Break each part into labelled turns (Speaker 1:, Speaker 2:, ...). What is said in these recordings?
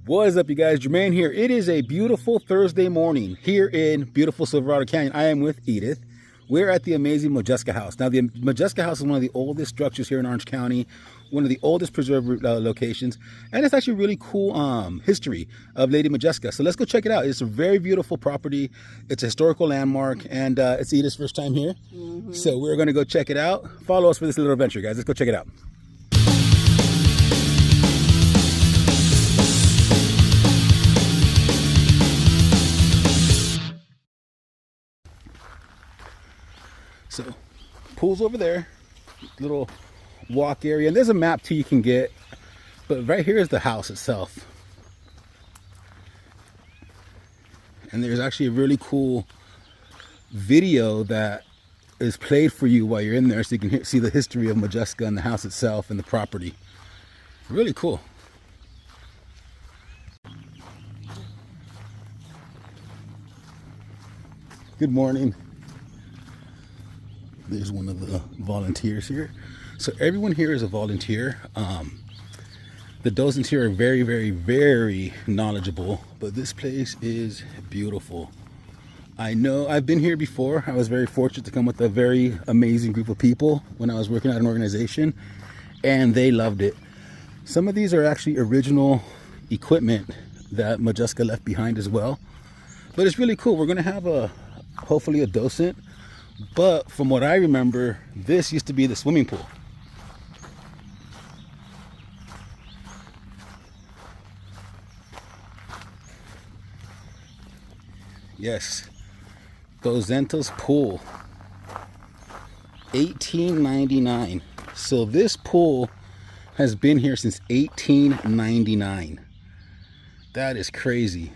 Speaker 1: What is up, you guys? Jermaine here. It is a beautiful Thursday morning here in beautiful Silverado Canyon. I am with Edith. We're at the amazing Modjeska house. Now, the Modjeska house is one of the oldest structures here in Orange County, one of the oldest preserved locations, and it's actually really cool history of Lady Modjeska. So let's go check it out. It's a very beautiful property. It's a historical landmark, and it's Edith's first time here. So we're going to go check it out. Follow us for this little adventure, guys. Let's go check it out. So, pool's over there, little walk area, and there's a map too you can get, but right here is the house itself. And there's actually a really cool video that is played for you while you're in there, so you can see the history of Modjeska and the house itself and the property. Really cool. Good morning. There's one of the volunteers here. So everyone here is a volunteer. The docents here are very, very, very knowledgeable, but this place is beautiful. I know I've been here before. I was very fortunate to come with a very amazing group of people when I was working at an organization, and they loved it. Some of these are actually original equipment that Modjeska left behind as well. But it's really cool. We're gonna have hopefully a docent. But from what I remember, this used to be the swimming pool. Yes, Dozento's pool, 1899. So this pool has been here since 1899. That is crazy.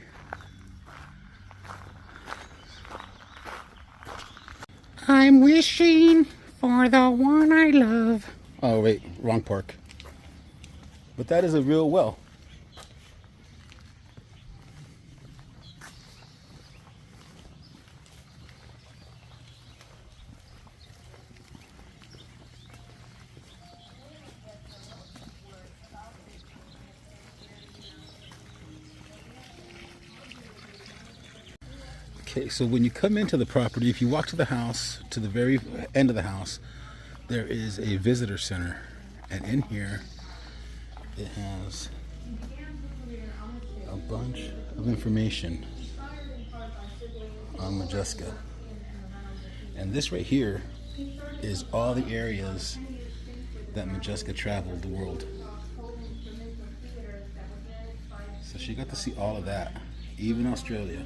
Speaker 1: I'm wishing for the one I love. Oh wait, wrong park. But that is a real well. Okay, so when you come into the property, if you walk to the house, to the very end of the house, there is a visitor center. And in here, it has a bunch of information on Modjeska. And this right here is all the areas that Modjeska traveled the world. So she got to see all of that, even Australia.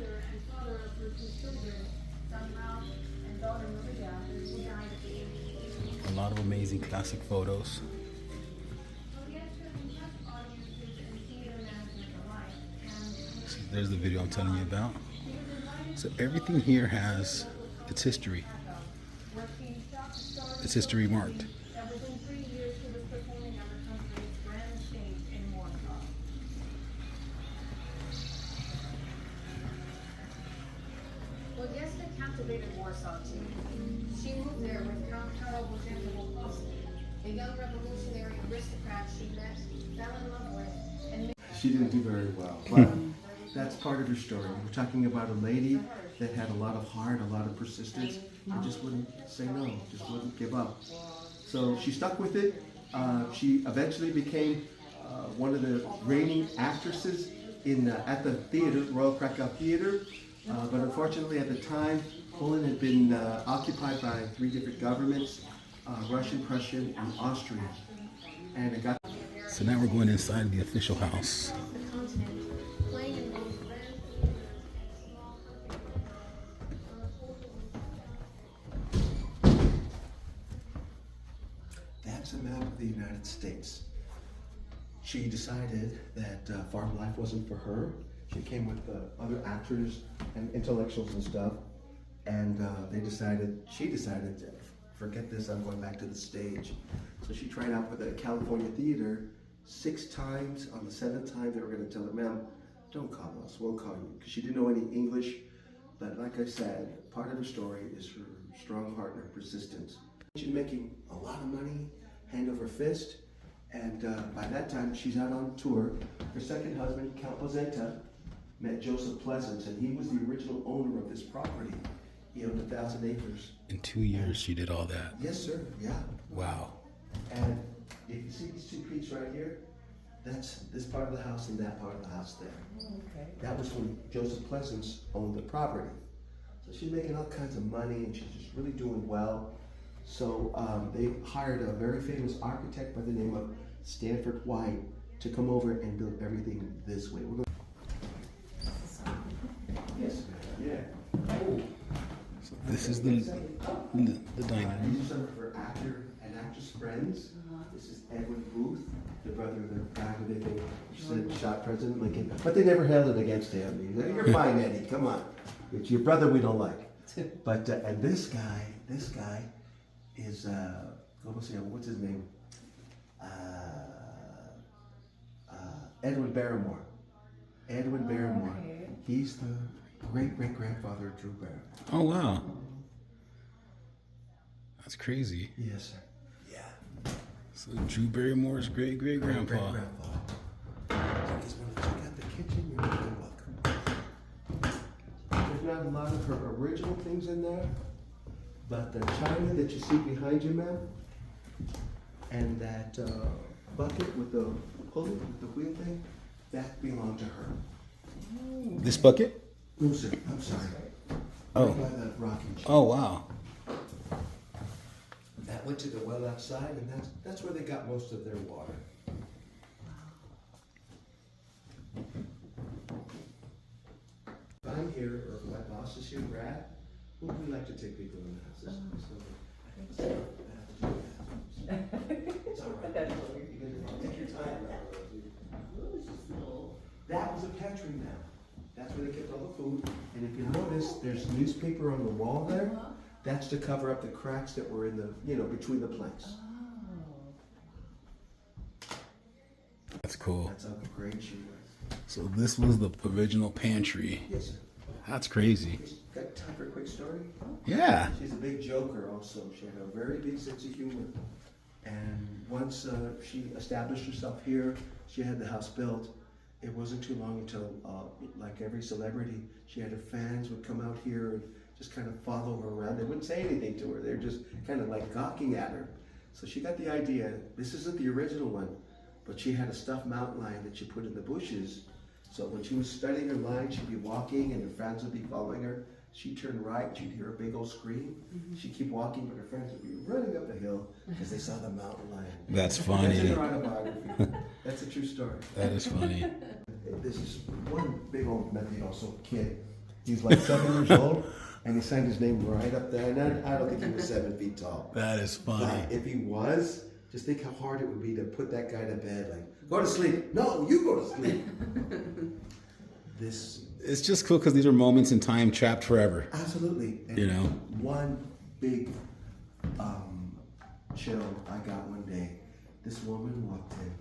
Speaker 1: A lot of amazing classic photos. So there's the video I'm telling you about. So everything here has its history. It's history marked.
Speaker 2: Modjeska captivated Warsaw too. She moved there with Count a young revolutionary aristocrat she met, fell in love with, and
Speaker 3: she didn't do very well, but that's part of her story. We're talking about a lady that had a lot of heart, a lot of persistence, and just wouldn't say no, just wouldn't give up. So she stuck with it. She eventually became one of the reigning actresses at the theater, Royal Krakow Theater. But unfortunately at the time, Poland had been occupied by 3 different governments, Russian, Prussian, and Austrian. And it got...
Speaker 1: So now we're going inside the official house.
Speaker 3: That's a map of the United States. She decided that farm life wasn't for her. She came with other actors and intellectuals and stuff, and she decided to forget this, I'm going back to the stage. So she tried out for the California theater 6 times. On the 7th time, they were going to tell her, ma'am, don't call us, we'll call you, because she didn't know any English. But like I said, part of her story is her strong heart and her persistence. She's making a lot of money, hand over fist, And by that time, she's out on tour. Her second husband, Count Pozetta, met Joseph Pleasance, and he was the original owner of this property. He owned 1,000 acres.
Speaker 1: In 2 years, she did all that.
Speaker 3: Yes, sir. Yeah.
Speaker 1: Wow.
Speaker 3: And if you see these two peaks right here, that's this part of the house and that part of the house there.
Speaker 4: Okay.
Speaker 3: That was when Joseph Pleasance owned the property. So she's making all kinds of money and she's just really doing well. So they hired a very famous architect by the name of Stanford White to come over and build everything this way. We're going. Yes, yeah. Oh.
Speaker 1: So this is the dining room.
Speaker 3: These are some of her actor and actress friends. This is Edwin Booth, the brother of the guy who they think shot President Lincoln. But they never held it against him. You're fine, Eddie. Come on. It's your brother we don't like. But and this guy is what's his name? Edwin Barrymore. Edwin Barrymore.
Speaker 4: Okay.
Speaker 3: He's the great-great-grandfather of Drew Barrymore.
Speaker 1: Oh, wow. That's crazy.
Speaker 3: Yes, sir. Yeah.
Speaker 1: So Drew Barrymore's great-great-grandpa.
Speaker 3: Great-grandfather. So you just want to check out the kitchen, you're more than welcome. There's not a lot of her original things in there, but the china that you see behind you, ma'am, and that bucket with the pulley, with the wheel thing, that belonged to her.
Speaker 1: This bucket?
Speaker 3: No, sir. I'm sorry.
Speaker 1: Oh.
Speaker 3: Right by the rocking chair.
Speaker 1: Oh, wow.
Speaker 3: That went to the well outside, and that's where they got most of their water. If I'm here, or if my boss is here, Brad, we like to take people in the houses. So, it's all right.
Speaker 4: That's
Speaker 3: Take your time. That was a pantry now. That's where they kept all the food. And if you notice, there's newspaper on the wall there. That's to cover up the cracks that were in the, between the planks.
Speaker 1: That's cool.
Speaker 3: That's how great she was.
Speaker 1: So this was the original pantry.
Speaker 3: Yes, sir.
Speaker 1: That's crazy.
Speaker 3: Got time for a quick story?
Speaker 1: Yeah.
Speaker 3: She's a big joker also. She had a very big sense of humor. And once she established herself here, she had the house built. It wasn't too long until, like every celebrity, she had her fans would come out here and just kind of follow her around. They wouldn't say anything to her. They're just kind of like gawking at her. So she got the idea. This isn't the original one, but she had a stuffed mountain lion that she put in the bushes. So when she was studying her line, she'd be walking and her friends would be following her. She'd turn right, she'd hear a big old scream. She'd keep walking, but her friends would be running up the hill because they saw the mountain lion.
Speaker 1: That's
Speaker 3: That's
Speaker 1: funny.
Speaker 3: in her autobiography. That's a true story.
Speaker 1: That is funny.
Speaker 3: This is one big old mafioso kid. He's like 7 years old, and he signed his name right up there. And I don't think he was 7 feet tall.
Speaker 1: That is funny.
Speaker 3: But if he was, just think how hard it would be to put that guy to bed. Like, go to sleep. No, you go to sleep.
Speaker 1: It's just cool because these are moments in time trapped forever.
Speaker 3: Absolutely. And one big chill I got one day. This woman walked in,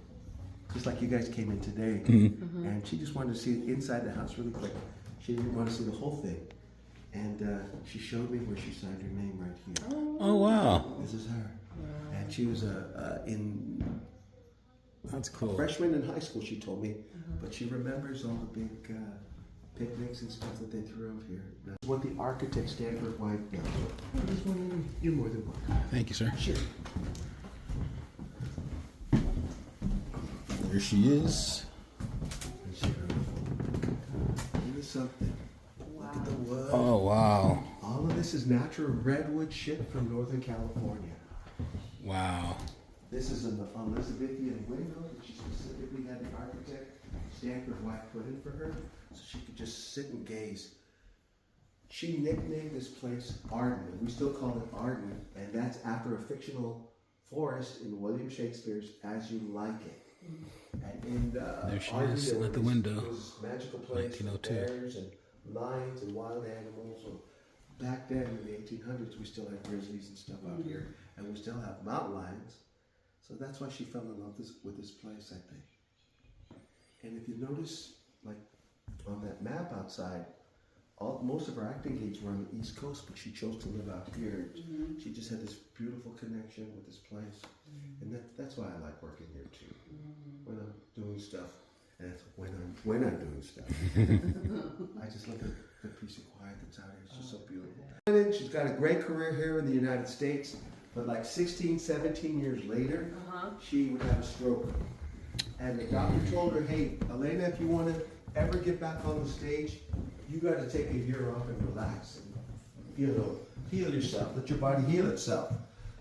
Speaker 3: just like you guys came in today, and she just wanted to see inside the house really quick. She didn't want to see the whole thing. And she showed me where she signed her name right here.
Speaker 1: Oh, wow.
Speaker 3: This is her. And she was
Speaker 1: That's cool.
Speaker 3: freshman in high school, she told me, but she remembers all the big picnics and stuff that they threw out here. That's what the architect Stanford White does. You're more than welcome.
Speaker 1: Thank you, sir.
Speaker 3: Sure.
Speaker 1: There she is.
Speaker 3: Look at something. Look at the wood.
Speaker 1: Oh, wow.
Speaker 3: All of this is natural redwood shit from Northern California.
Speaker 1: Wow.
Speaker 3: This is an Elizabethan window that she specifically had the architect Stanford White put in for her, so she could just sit and gaze. She nicknamed this place Arden, and we still call it Arden, and that's after a fictional forest in William Shakespeare's As You Like It. And in
Speaker 1: There she
Speaker 3: Arden,
Speaker 1: is,
Speaker 3: there
Speaker 1: at the
Speaker 3: was
Speaker 1: window.
Speaker 3: this magical place with
Speaker 1: 1902.
Speaker 3: bears and lions and wild animals. So back then in the 1800s, we still had grizzlies and stuff out here, and we still have mountain lions. So that's why she fell in love with this place, I think. And if you notice, like on that map outside, most of her acting gigs were on the East Coast, but she chose to live out here. She just had this beautiful connection with this place, and that's why I like working here too. When I'm doing stuff, and that's when I'm doing stuff. I just look at the peace and quiet that's out here. It's just so beautiful. And she's got a great career here in the United States, but like 16, 17 years later, she would have a stroke. And the doctor told her, hey, Helena, if you want to ever get back on the stage, you got to take a year off and relax and heal yourself. Let your body heal itself.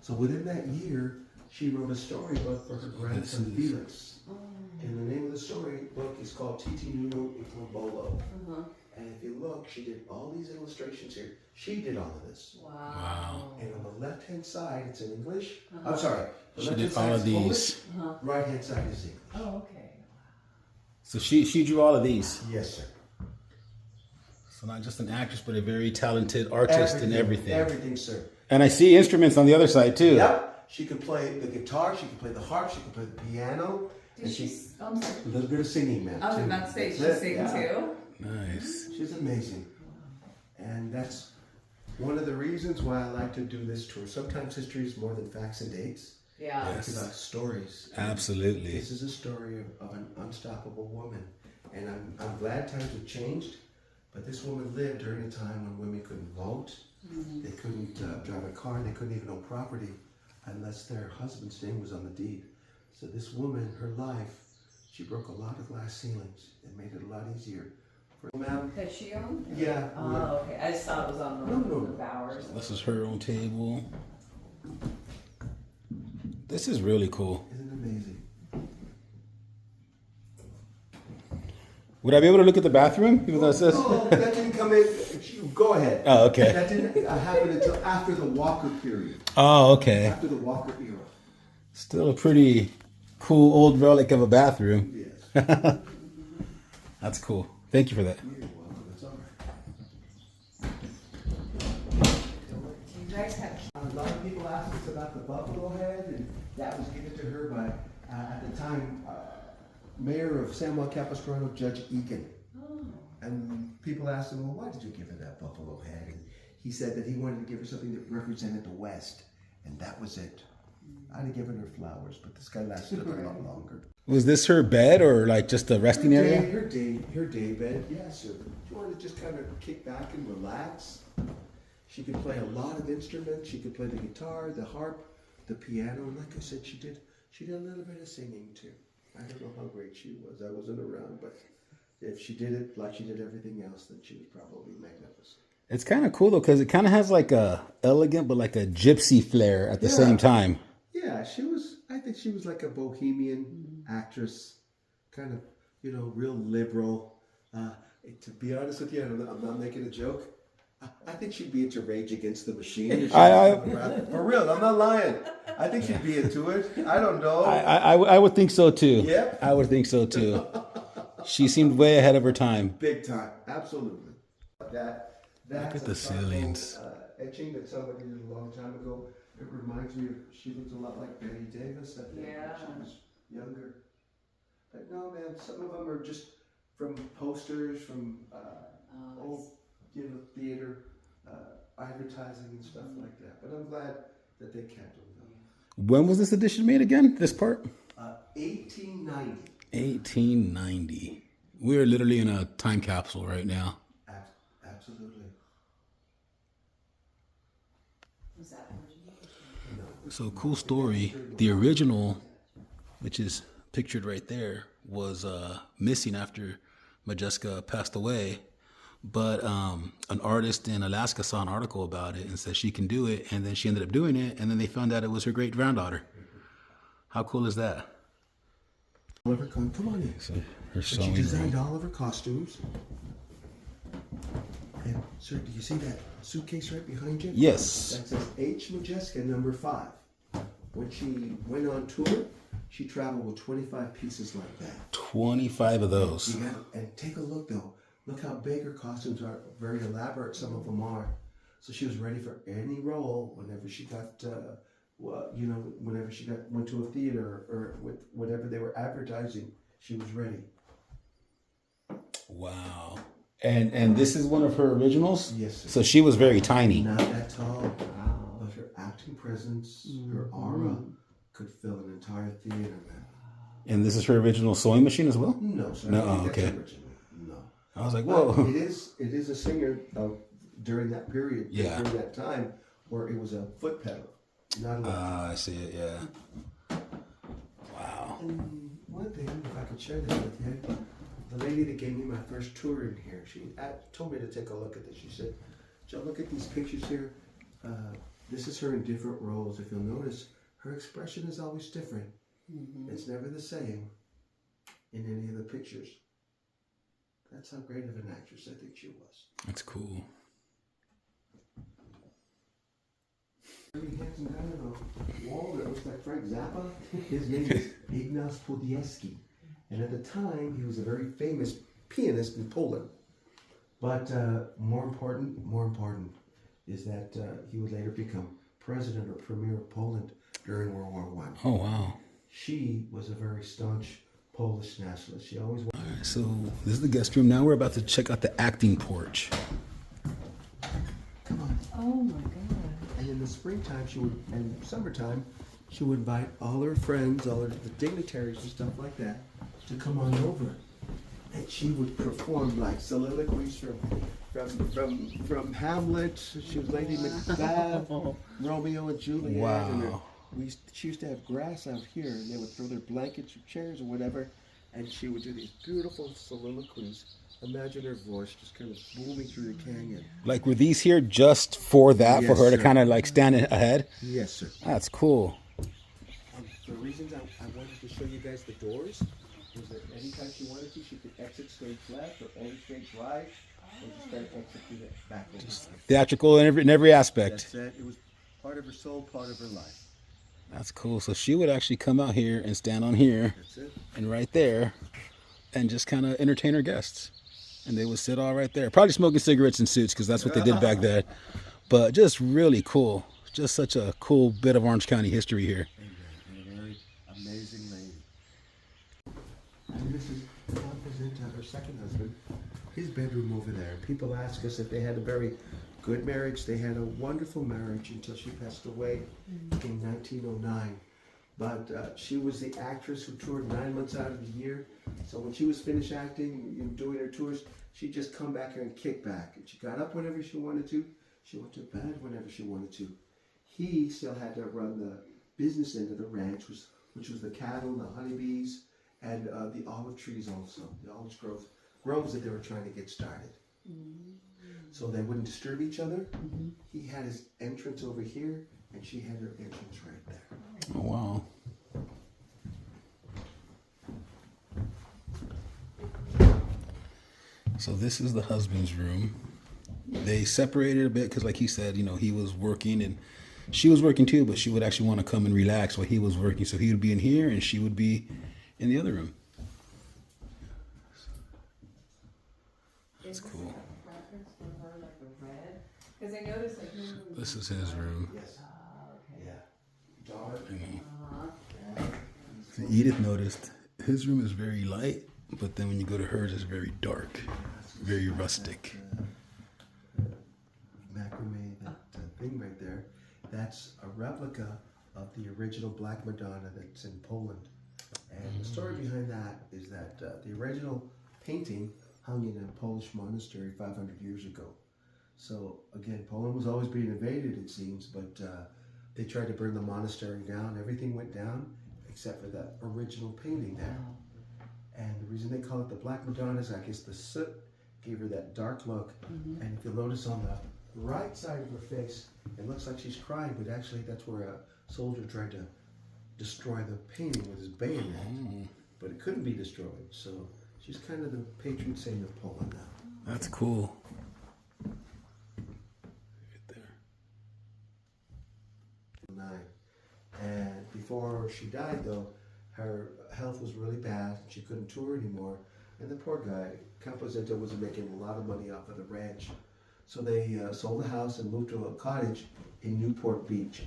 Speaker 3: So within that year, she wrote a storybook for her grandson Felix. And the name of the storybook is called Titi Nuno Ikwambolo. And if you look, she did all these illustrations here. She did all of this.
Speaker 1: Wow.
Speaker 3: And on the left-hand side, it's in English. I'm sorry. The
Speaker 1: She
Speaker 3: left-hand
Speaker 1: did all
Speaker 3: side
Speaker 1: of
Speaker 3: is
Speaker 1: these.
Speaker 3: Polish, right-hand side is English.
Speaker 2: Oh, okay.
Speaker 1: So she drew all of these.
Speaker 3: Yes, sir.
Speaker 1: So not just an actress, but a very talented artist and everything.
Speaker 3: Everything, sir.
Speaker 1: And I see instruments on the other side too.
Speaker 3: Yep. She could play the guitar, she could play the harp, she could play the piano.
Speaker 2: Did she? I'm sorry.
Speaker 3: A little bit of singing, man.
Speaker 2: I was
Speaker 3: too.
Speaker 2: about to say, she
Speaker 3: That's it,
Speaker 2: sing
Speaker 3: yeah.
Speaker 2: too.
Speaker 1: Nice.
Speaker 3: She's amazing. And that's one of the reasons why I like to do this tour. Sometimes history is more than facts and dates.
Speaker 2: Yeah.
Speaker 3: It's about stories.
Speaker 1: Absolutely.
Speaker 3: This is a story of an unstoppable woman. And I'm glad times have changed, but this woman lived during a time when women couldn't vote, they couldn't drive a car, and they couldn't even own property unless their husband's name was on the deed. So this woman, her life, she broke a lot of glass ceilings and made it a lot easier. Ma'am?
Speaker 2: Does she own?
Speaker 3: Yeah.
Speaker 2: Oh, okay. I just thought it was on the Bowers.
Speaker 1: This is her own table. This is really cool.
Speaker 3: Isn't it amazing?
Speaker 1: Would I be able to look at the bathroom? Even though it says.
Speaker 3: Oh, that didn't come in. Go ahead.
Speaker 1: Oh, okay.
Speaker 3: That didn't happen until after the Walker period.
Speaker 1: Oh, okay.
Speaker 3: After the Walker era.
Speaker 1: Still a pretty cool old relic of a bathroom.
Speaker 3: Yes.
Speaker 1: That's cool. Thank you for that.
Speaker 3: You're welcome. That's all right.
Speaker 2: You guys have.
Speaker 3: A lot of people ask us about the buffalo head, and that was given to her by, at the time, Mayor of San Juan Capistrano, Judge Egan.
Speaker 2: Oh.
Speaker 3: And people asked him, well, why did you give her that buffalo head? And he said that he wanted to give her something that represented the West, and that was it. I'd have given her flowers, but this guy lasted a lot longer.
Speaker 1: Was this her bed or like just a resting area?
Speaker 3: Her day bed, yes. Sir. She wanted to just kind of kick back and relax. She could play a lot of instruments. She could play the guitar, the harp, the piano, and like I said, she did a little bit of singing too. I don't know how great she was. I wasn't around, but if she did it like she did everything else, then she was probably magnificent.
Speaker 1: It's kind of cool though, because it kind of has like a elegant, but like a gypsy flair at the same time.
Speaker 3: Yeah, I think she was like a bohemian actress, kind of, real liberal. To be honest with you, I'm not making a joke. I think she'd be into Rage Against the Machine. For real, I'm not lying. I think she'd be into it. I don't know.
Speaker 1: I would think so too.
Speaker 3: Yep.
Speaker 1: I would think so too. She seemed way ahead of her time.
Speaker 3: Big time, absolutely. That's
Speaker 1: Look at the
Speaker 3: a
Speaker 1: ceilings.
Speaker 3: Etching that somebody did a long time ago. It reminds me of, she looks a lot like Betty Davis, I think, when she was younger. But no, man, some of them are just from posters, from old, theater, advertising and stuff like that. But I'm glad that they kept them.
Speaker 1: When was this edition made again? This part?
Speaker 3: 1890.
Speaker 1: 1890. We're literally in a time capsule right now.
Speaker 3: Absolutely.
Speaker 2: Was that
Speaker 1: So cool story. The original, which is pictured right there, was missing after Modjeska passed away. But an artist in Alaska saw an article about it and said she can do it, and then she ended up doing it, and then they found out it was her great granddaughter. How cool is that?
Speaker 3: Oliver, come on in.
Speaker 1: So her
Speaker 3: She
Speaker 1: sewing
Speaker 3: designed
Speaker 1: room.
Speaker 3: all of her costumes. And sir, do you see that suitcase right behind you?
Speaker 1: Yes.
Speaker 3: That says H. Modjeska number 5. When she went on tour, she traveled with 25 pieces like that.
Speaker 1: 25 of those.
Speaker 3: And take a look though. Look how big her costumes are. Very elaborate, some of them are. So she was ready for any role whenever she got, whenever she went to a theater or with whatever they were advertising, she was ready.
Speaker 1: Wow. And this is one of her originals?
Speaker 3: Yes, sir.
Speaker 1: So she was very tiny.
Speaker 3: Not that tall, but her acting presence, her aura could fill an entire theater, man.
Speaker 1: And this is her original sewing machine as well?
Speaker 3: No, sir.
Speaker 1: No,
Speaker 3: I think
Speaker 1: okay.
Speaker 3: that's original. No.
Speaker 1: I was like,
Speaker 3: But
Speaker 1: whoa.
Speaker 3: it is a singer during that period,
Speaker 1: Yeah.
Speaker 3: during that time, where it was a foot pedal, not a
Speaker 1: I see it, yeah. Wow.
Speaker 3: And one thing, if I could share this with you, the lady that gave me my first tour in here, she told me to take a look at this. She said, Joe, look at these pictures here. This is her in different roles. If you'll notice, her expression is always different. It's never the same in any of the pictures. That's how great of an actress I think she was.
Speaker 1: That's cool.
Speaker 3: Really handsome guy on the wall that looks like Frank Zappa. His name is Arden Modjeska. And at the time, he was a very famous pianist in Poland. But more important is that he would later become president or premier of Poland during World War I.
Speaker 1: Oh, wow.
Speaker 3: She was a very staunch Polish nationalist. She always wanted.
Speaker 1: All right, so this is the guest room. Now we're about to check out the acting porch.
Speaker 3: Come on.
Speaker 2: Oh my God.
Speaker 3: And in the springtime, and summertime, she would invite all her friends, all the dignitaries and stuff like that, to come on over. And she would perform like soliloquies from Hamlet. She was Lady Macbeth, Romeo and Juliet.
Speaker 1: Wow.
Speaker 3: And she used to have grass out here, and they would throw their blankets or chairs or whatever, and she would do these beautiful soliloquies. Imagine her voice just kind of booming through the canyon.
Speaker 1: Like, were these here just for that, for
Speaker 3: Yes,
Speaker 1: her to
Speaker 3: sir.
Speaker 1: kind of like stand ahead?
Speaker 3: Yes, sir.
Speaker 1: That's cool.
Speaker 3: The reasons I wanted to show you guys the doors was that anytime she wanted to, she could exit stage left or enter stage right, or just kind of exit through the back over.
Speaker 1: Theatrical in every aspect.
Speaker 3: That's it. It was part of her soul, part of her life.
Speaker 1: That's cool. So she would actually come out here and stand on here
Speaker 3: That's it.
Speaker 1: and right there and just kind of entertain her guests. And they would sit all right there. Probably smoking cigarettes in suits because that's what they did back then. But just really cool. Just such a cool bit of Orange County history here.
Speaker 3: And a very amazing lady. And this is opposite to her second husband. His bedroom over there. People ask us if they had a very good marriage. They had a wonderful marriage until she passed away in 1909. But she was the actress who toured 9 months out of the year. So when she was finished acting, doing her tours, she'd just come back here and kick back. And she got up whenever she wanted to. She went to bed whenever she wanted to. He still had to run the business end of the ranch, which was the cattle, the honeybees, and the olive trees also, the olive groves that they were trying to get started. So they wouldn't disturb each other. He had his entrance over here, and she had her entrance right there.
Speaker 1: Oh, wow. So this is the husband's room. They separated a bit because, like he said, he was working and she was working too, but she would actually want to come and relax while he was working. So he would be in here and she would be in the other room. That's cool.
Speaker 2: Because I noticed like
Speaker 1: This is his room.
Speaker 3: Yes. Yeah. Daughter.
Speaker 1: So Edith noticed his room is very light, but then when you go to hers, it's very dark, very rustic.
Speaker 3: Macrame, that thing right there, that's a replica of the original Black Madonna that's in Poland. And the story behind that is that the original painting hung in a Polish monastery 500 years ago. So again, Poland was always being invaded, it seems, but they tried to burn the monastery down. Everything went down except for that original painting there. And the reason they call it the Black Madonna is I guess the soot gave her that dark look. And if you'll notice on the right side of her face, it looks like she's crying, but actually that's where a soldier tried to destroy the painting with his bayonet. But it couldn't be destroyed, so she's kind of the patron saint of Poland now.
Speaker 1: That's cool. Right there.
Speaker 3: 9. And before she died, though, her health was really bad. She couldn't tour anymore. And the poor guy, Camposento, wasn't making a lot of money off of the ranch. So they sold the house and moved to a cottage in Newport Beach.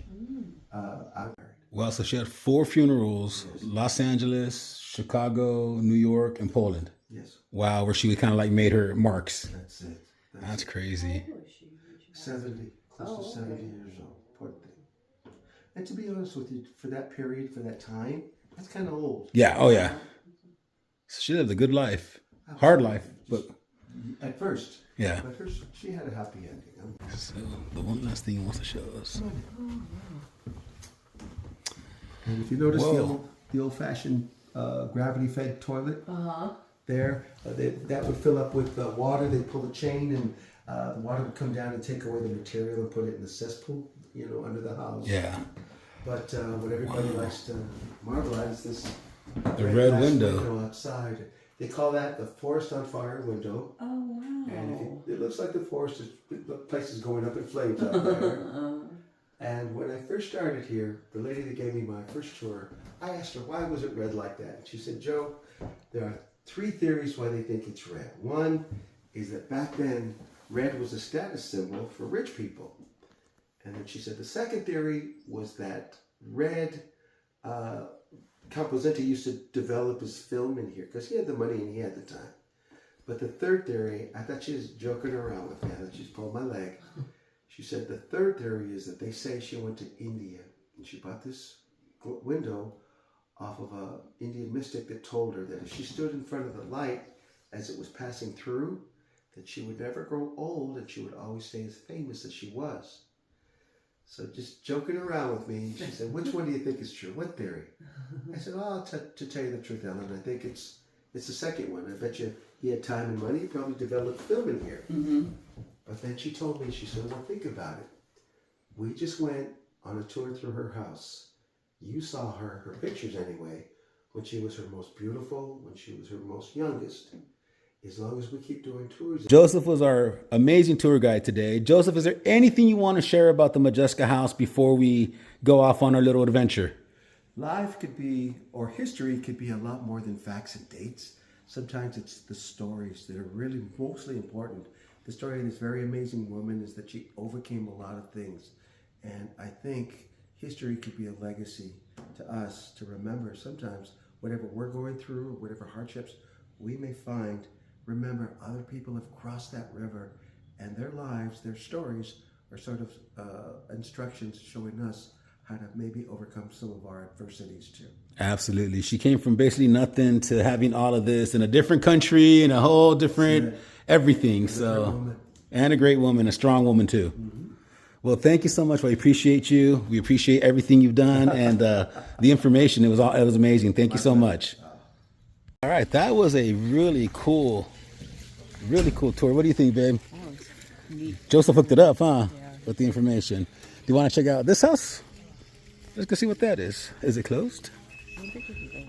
Speaker 1: Well, so she had 4 funerals: Los Angeles, Chicago, New York, and Poland.
Speaker 3: Yes,
Speaker 1: Wow, where she kind of like made her marks.
Speaker 3: that's it.
Speaker 1: That's crazy.
Speaker 3: 70, close to 70 years old. Poor thing. And to be honest with you, for that period, for that time, that's kind of old.
Speaker 1: Yeah, oh yeah. She lived a good life. Hard life, but...
Speaker 3: At first.
Speaker 1: Yeah.
Speaker 3: But she had a happy ending.
Speaker 1: So, the one last thing he wants to show us.
Speaker 3: And if you notice
Speaker 1: Whoa.
Speaker 3: the old-fashioned gravity-fed toilet there, that would fill up with water. They'd pull the chain and the water would come down and take away the material and put it in the cesspool, under the house.
Speaker 1: Yeah.
Speaker 3: But what everybody likes to marvel at is this
Speaker 1: The red
Speaker 3: glass
Speaker 1: window.
Speaker 3: outside. They call that the forest on fire window.
Speaker 4: Oh, wow.
Speaker 3: And it looks like the place is going up in flames out there. And when I first started here, the lady that gave me my first tour, I asked her, why was it red like that? And she said, Joe, there are 3 theories why they think it's red. One is that back then, red was a status symbol for rich people. And then she said the second theory was that red, Composente used to develop his film in here because he had the money and he had the time. But the third theory, I thought she was joking around with me. I thought she was pulling my leg. She said the third theory is that they say she went to India and she bought this window off of an Indian mystic that told her that if she stood in front of the light as it was passing through, that she would never grow old and she would always stay as famous as she was. So just joking around with me, she said, which one do you think is true? What theory? I said, oh, to tell you the truth, Ellen, I think it's the second one. I bet you he had time and money. He probably developed film in here.
Speaker 4: Mm-hmm.
Speaker 3: But then she told me, she said, well, think about it. We just went on a tour through her house. You saw her pictures anyway, when she was her most beautiful, when she was her most youngest. As long as we keep doing tours.
Speaker 1: Joseph was our amazing tour guide today. Joseph, is there anything you want to share about the Modjeska house before we go off on our little adventure?
Speaker 3: Life could be, or history could be a lot more than facts and dates. Sometimes it's the stories that are really mostly important. The story of this very amazing woman is that she overcame a lot of things. And I think history could be a legacy to us to remember sometimes whatever we're going through or whatever hardships we may find, remember other people have crossed that river and their lives, their stories are sort of instructions showing us how to maybe overcome some of our adversities too.
Speaker 1: Absolutely. She came from basically nothing to having all of this in a different country and a whole different everything. And a great woman, a strong woman too. Mm-hmm. Well, thank you so much. We appreciate you. We appreciate everything you've done and the information. It was amazing. Thank you so much. All right, that was a really cool tour. What do you think, babe?
Speaker 4: Oh, it's neat.
Speaker 1: Joseph hooked it up, huh?
Speaker 4: Yeah.
Speaker 1: With the information. Do you want to check out this house? Let's go see what that is. Is it closed?
Speaker 4: I don't think we can go on.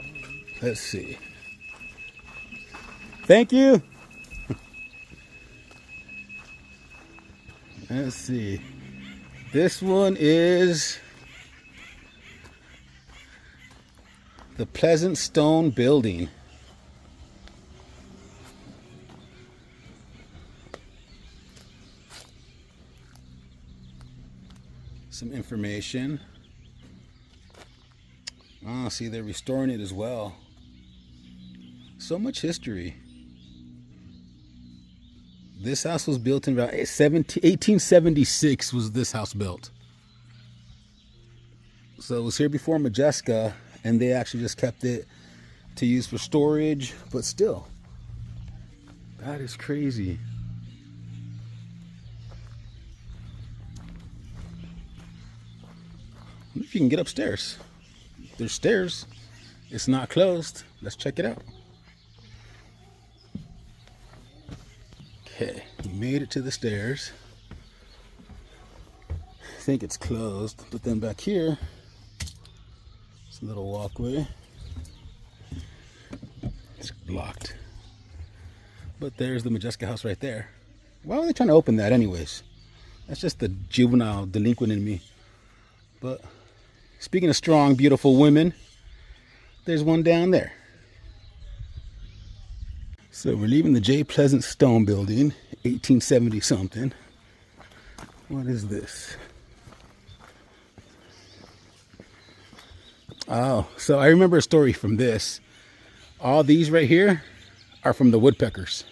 Speaker 1: Let's see. Thank you. Let's see. This one is the Pleasant Stone Building. Some information. Oh, see, they're restoring it as well. So much history. This house was built in about 1876 was this house built. So it was here before Modjeska, and they actually just kept it to use for storage, but still, that is crazy. I wonder if you can get upstairs. There's stairs. It's not closed. Let's check it out. Okay, we made it to the stairs. I think it's closed, but then back here, it's a little walkway. It's blocked. But there's the Modjeska house right there. Why were they trying to open that anyways? That's just the juvenile delinquent in me. But speaking of strong, beautiful women, there's one down there. So we're leaving the J. Pleasant Stone Building, 1870 something. What is this? Oh, so I remember a story from this. All these right here are from the woodpeckers.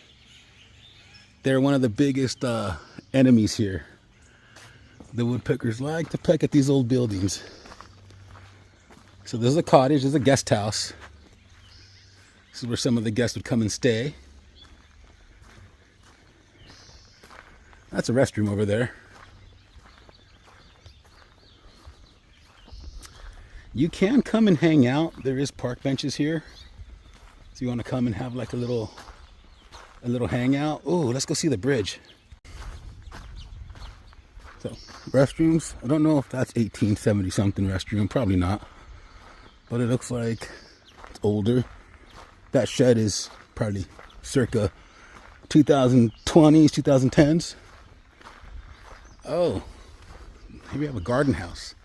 Speaker 1: They're one of the biggest enemies here. The woodpeckers like to peck at these old buildings. So there's a cottage, there's a guest house. This is where some of the guests would come and stay. That's a restroom over there. You can come and hang out. There is park benches here. So you want to come and have like a little hangout. Oh, let's go see the bridge. So restrooms. I don't know if that's 1870 something restroom. Probably not. But it looks like it's older. That shed is probably circa 2020s, 2010s. Oh, here we have a garden house.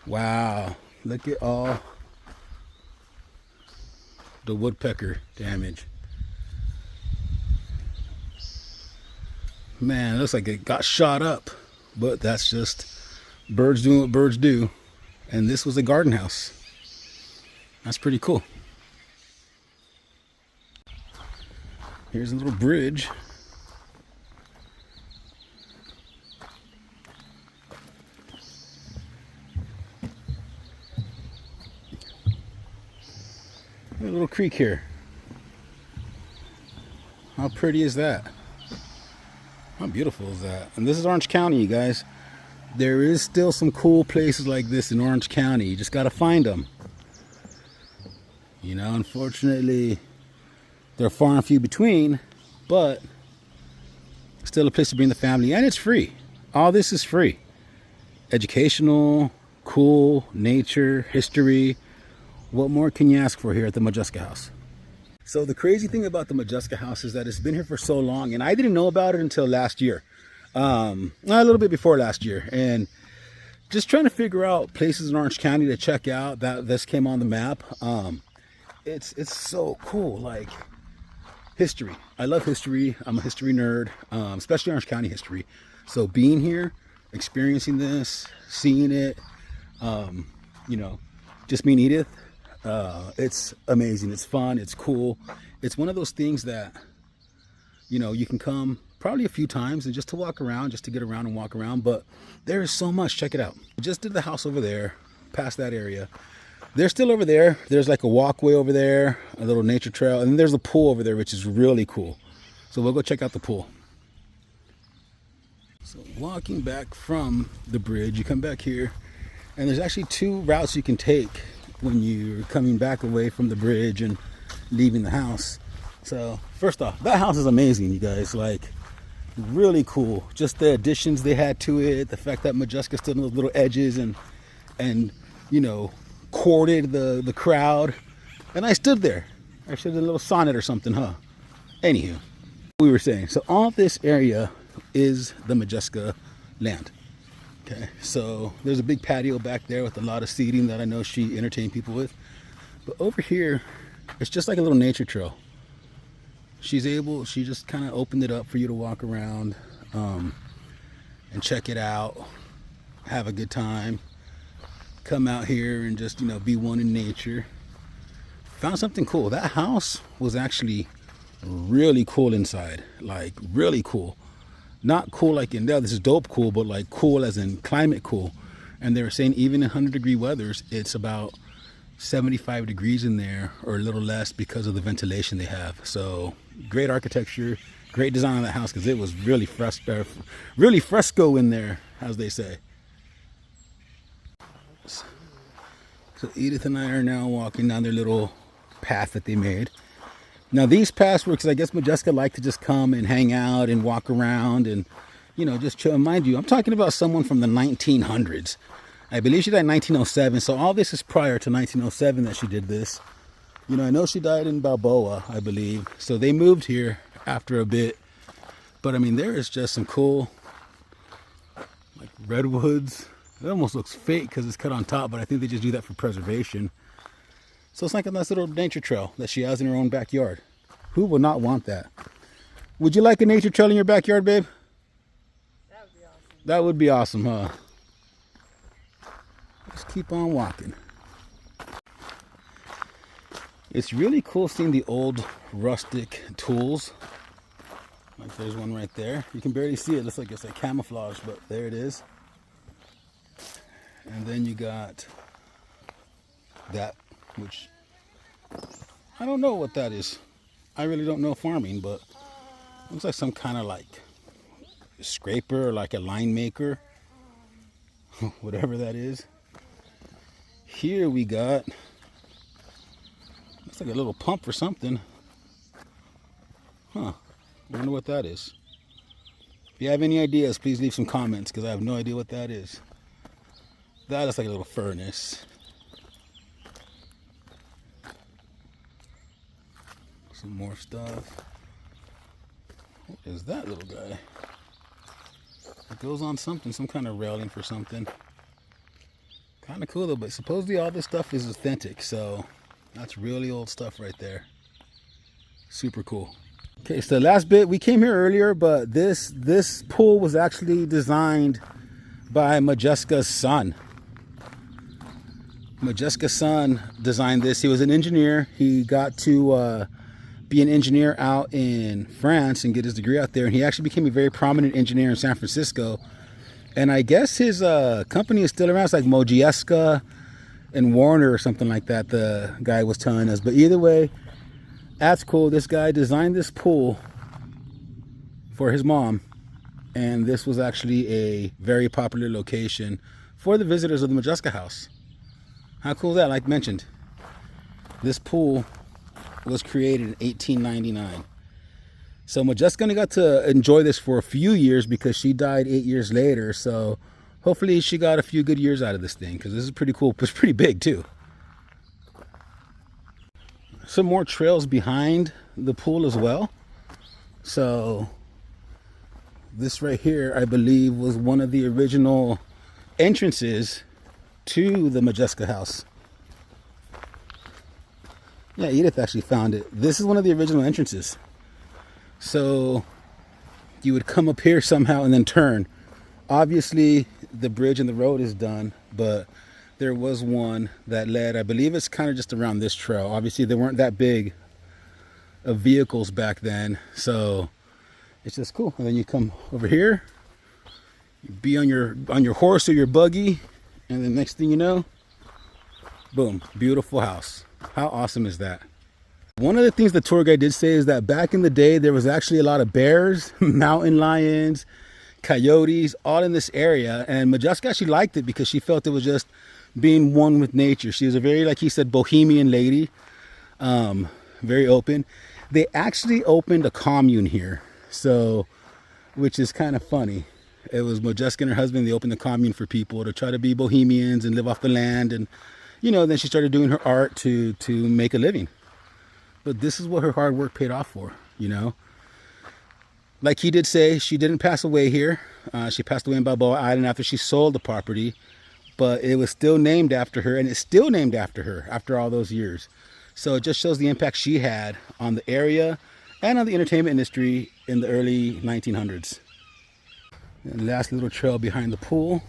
Speaker 1: Wow, look at all the woodpecker damage. Man, it looks like it got shot up, but that's just birds doing what birds do. And this was a garden house. That's pretty cool. Here's a little bridge. A little creek here. How pretty is that? How beautiful is that? And this is Orange County, you guys. There is still some cool places like this in Orange County. You just gotta find them. You know, unfortunately, they're far and few between, but still a place to bring the family, and it's free. All this is free. Educational, cool, nature, history. What more can you ask for here at the Modjeska house? So the crazy thing about the Modjeska house is that it's been here for so long, and I didn't know about it until last year. A little bit before last year, and just trying to figure out places in Orange County to check out. That this came on the map. It's so cool. Like history. I love history. I'm a history nerd, especially Orange County history. So being here, experiencing this, seeing it, you know, just me and Edith. It's amazing. It's fun. It's cool. It's one of those things that, you know, you can come probably a few times and just to walk around, just to get around and walk around. But there is so much. Check it out. I just did the house over there, past that area. They're still over there. There's like a walkway over there, a little nature trail, and then there's a pool over there, which is really cool. So we'll go check out the pool. So walking back from the bridge, you come back here, and there's actually two routes you can take when you're coming back away from the bridge and leaving the house. So first off, that house is amazing, you guys. Like, really cool. Just the additions they had to it, the fact that Modjeska stood on those little edges and you know, courted the crowd. And I stood there. I should have a little sonnet or something, huh? Anywho, we were saying, so all this area is the Modjeska land. Okay, so there's a big patio back there with a lot of seating that I know she entertained people with. But over here, it's just like a little nature trail. She just kind of opened it up for you to walk around and check it out, have a good time, come out here and just, you know, be one in nature. Found something cool. That house was actually really cool inside, like really cool. Not cool like in there, this is dope cool, but like cool as in climate cool. And they were saying even in 100-degree weathers, it's about 75 degrees in there or a little less because of the ventilation they have. So great architecture, great design on that house, because it was really fresco in there, as they say. So Edith and I are now walking down their little path that they made. Now these paths were, because I guess Modjeska liked to just come and hang out and walk around and, you know, just chill. Mind you, I'm talking about someone from the 1900s. I believe she died in 1907, so all this is prior to 1907 that she did this. You know, I know she died in Balboa, I believe. So they moved here after a bit. But I mean, there is just some cool, like redwoods. It almost looks fake because it's cut on top, but I think they just do that for preservation. So it's like a nice little nature trail that she has in her own backyard. Who would not want that? Would you like a nature trail in your backyard, babe?
Speaker 4: That would be awesome.
Speaker 1: That would be awesome, huh? Let's keep on walking. It's really cool seeing the old rustic tools. Like there's one right there. You can barely see it. It looks like it's like camouflage, but there it is. And then you got that, which I don't know what that is. I really don't know farming, but it looks like some kind of like scraper or like a line maker. Whatever that is. Here we got, looks like a little pump or something. Huh. I wonder what that is. If you have any ideas, please leave some comments because I have no idea what that is. That looks like a little furnace. Some more stuff. What is that little guy? It goes on something, some kind of railing for something. Kind of cool though, but supposedly all this stuff is authentic, so that's really old stuff right there. Super cool. Okay, so the last bit, we came here earlier, but this pool was actually designed by Modjeska's son. Modjeska's son designed this. He was an engineer. He got to be an engineer out in France and get his degree out there, and he actually became a very prominent engineer in San Francisco. And I guess his company is still around. It's like Modjeska and Warner or something like that, the guy was telling us. But either way, that's cool. This guy designed this pool for his mom. And this was actually a very popular location for the visitors of the Modjeska house. How cool is that? Like mentioned, this pool was created in 1899. So Modjeska only got to enjoy this for a few years because she died 8 years later. So hopefully she got a few good years out of this thing because this is pretty cool. It's pretty big too. Some more trails behind the pool as well. So this right here, I believe, was one of the original entrances to the Modjeska house. Yeah, Edith actually found it. This is one of the original entrances. So you would come up here somehow and then turn. Obviously, the bridge and the road is done, but there was one that led, I believe it's kind of just around this trail. Obviously, there weren't that big of vehicles back then, so it's just cool. And then you come over here, you be on your horse or your buggy, and the next thing you know, boom, beautiful house. How awesome is that? One of the things the tour guide did say is that back in the day, there was actually a lot of bears, mountain lions, coyotes, all in this area. And Modjeska actually liked it because she felt it was just being one with nature. She was a very, like he said, bohemian lady, very open. They actually opened a commune here, so, which is kind of funny. It was Modjeska and her husband, they opened the commune for people to try to be bohemians and live off the land. And, you know, then she started doing her art to make a living. But this is what her hard work paid off for, you know. Like he did say, she didn't pass away here. She passed away in Balboa Island after she sold the property. But it was still named after her, and it's still named after her after all those years. So it just shows the impact she had on the area and on the entertainment industry in the early 1900s. And last little trail behind the pool.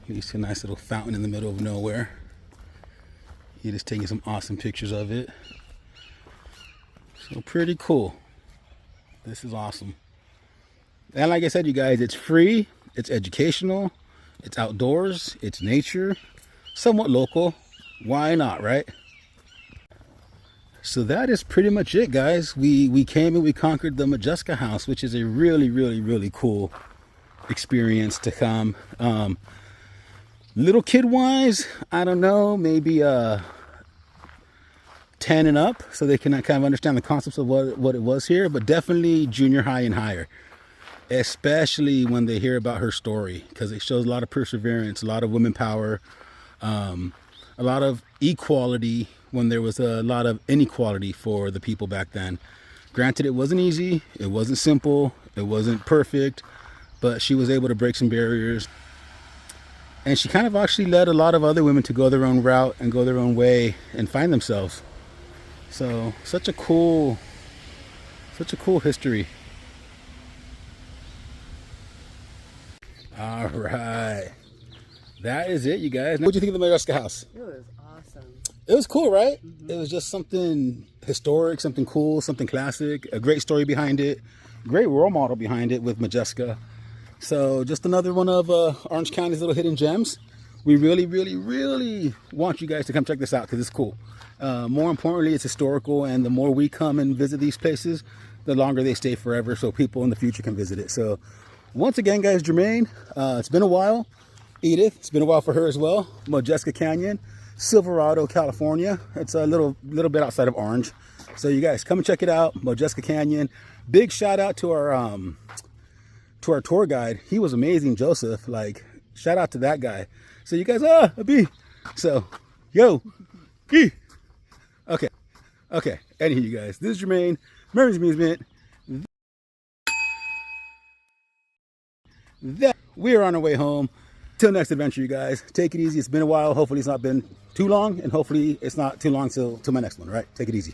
Speaker 1: You see a nice little fountain in the middle of nowhere. He just taking some awesome pictures of it. So pretty cool. This is awesome. And like I said, you guys, it's free, it's educational, it's outdoors, it's nature, somewhat local. Why not, right? So that is pretty much it, guys. We came and we conquered the Modjeska house, which is a really, really, really cool experience to come. Little kid wise, I don't know, maybe 10 and up, so they can kind of understand the concepts of what it was here, but definitely junior high and higher, especially when they hear about her story, because it shows a lot of perseverance, a lot of women power, a lot of equality when there was a lot of inequality for the people back then. Granted, it wasn't easy, it wasn't simple, it wasn't perfect, but she was able to break some barriers. And she kind of actually led a lot of other women to go their own route and go their own way and find themselves. So such a cool history. All right. that is it, you guys. What do you think of the Modjeska house?
Speaker 4: It was awesome.
Speaker 1: It was cool, right? It was just something historic, something cool, something classic, a great story behind it, great role model behind it with Modjeska. So just another one of Orange County's little hidden gems. We really, really, really want you guys to come check this out because it's cool. More importantly, it's historical, and the more we come and visit these places, the longer they stay forever, so people in the future can visit it. So once again, guys, Jermaine, it's been a while. Edith, it's been a while for her as well. Modjeska Canyon, Silverado, California. It's a little bit outside of Orange. So you guys come and check it out, Modjeska Canyon. Big shout out to our tour guide. He was amazing, Joseph. Like, shout out to that guy. So you guys, a bee. So, yo, bee. Okay. Anywho, you guys, this is Jermaine, Mary's Amusement. That we are on our way home. Till next adventure, you guys. Take it easy. It's been a while. Hopefully it's not been too long, and hopefully it's not too long till my next one. All right? Take it easy.